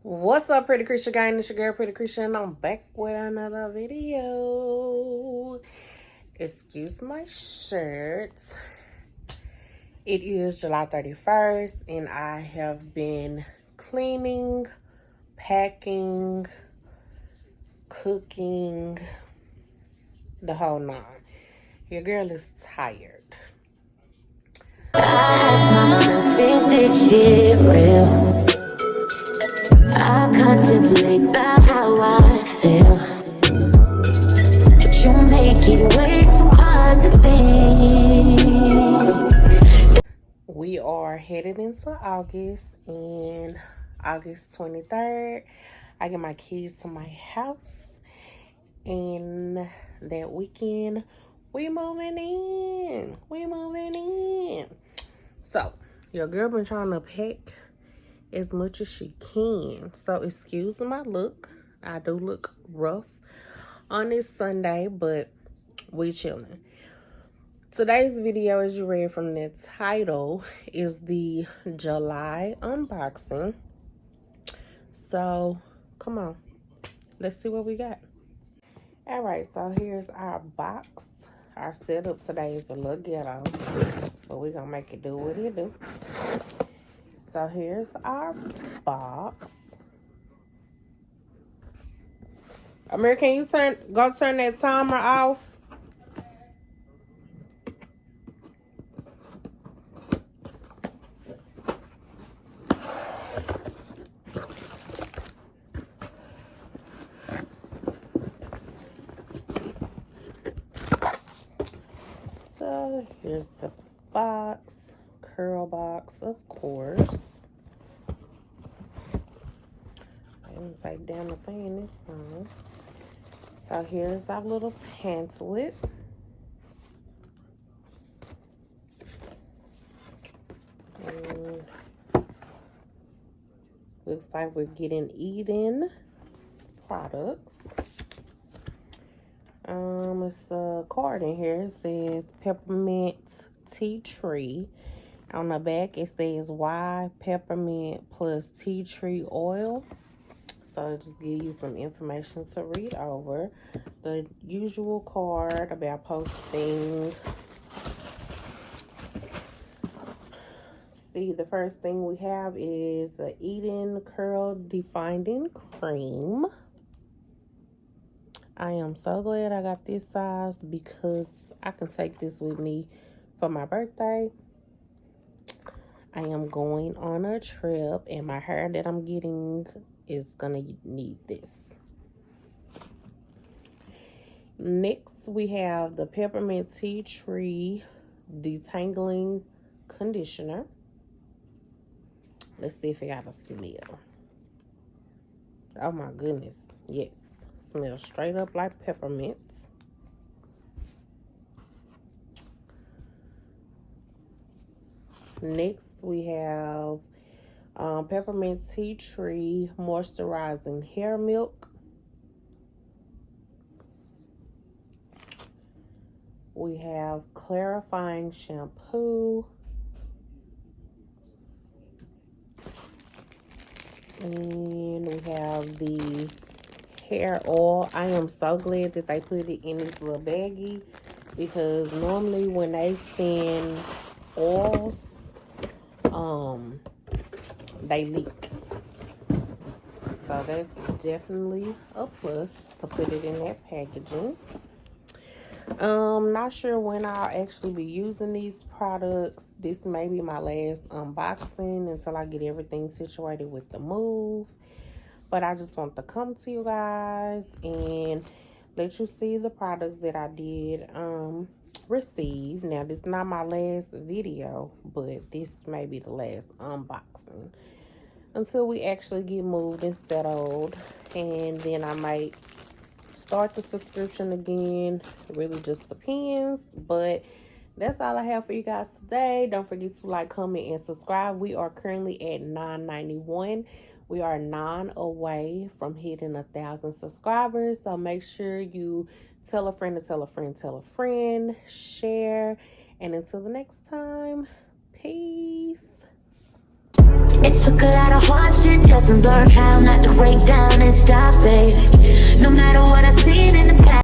What's up, pretty Christian gang? It's your girl, Pretty Christian. I'm back with another video. Excuse my shirt. It is July 31st, and I have been cleaning, packing, cooking, the whole nine. Your girl is tired. I ask myself, is this shit real? I contemplate about how I feel, but you make it way too hard to think. We are headed into August, and August 23rd, I get my keys to my house, and that weekend, we moving in. So, your girl been trying to pack as much as she can. So, excuse my look. I do look rough on this Sunday, but we chilling. Today's video, as you read from the title, is the July unboxing. So, come on. Let's see what we got. Alright, so here's our box. Our setup today is a little ghetto, but we're going to make it do what it do. So here's our box. Amir, can you turn that timer off? So here's the box. Curlbox, of course. I didn't take down the thing this time. So here's our little pamphlet. And looks like we're getting Eden products. It's a card in here. It says peppermint tea tree. On the back, it says why peppermint plus tea tree oil. So it just gives you some information to read over. The usual card about posting. See, the first thing we have is the Eden Curl Defining Cream. I am so glad I got this size because I can take this with me for my birthday. I am going on a trip, and my hair that I'm getting is gonna need this. Next, we have the Peppermint Tea Tree Detangling Conditioner. Let's see if it got a smell. Oh my goodness, yes. Smells straight up like peppermints. Next, we have peppermint tea tree moisturizing hair milk. We have clarifying shampoo. And we have the hair oil. I am so glad that they put it in this little baggie, because normally when they send oils, they leak. So that's definitely a plus to put it in that packaging. Not sure when I'll actually be using these products. This may be my last unboxing until I get everything situated with the move. But I just want to come to you guys and let you see the products that I did receive. Now, this is not my last video, but this may be the last unboxing until we actually get moved and settled. And then I might start the subscription again. It really just depends. But that's all I have for you guys today. Don't forget to like, comment, and subscribe. We are currently at 991. We are 9 away from hitting 1,000 subscribers. So make sure you tell a friend to tell a friend, tell a friend, share. And until the next time, peace. It took a lot of hard shit just to learn how not to break down and stop, baby. No matter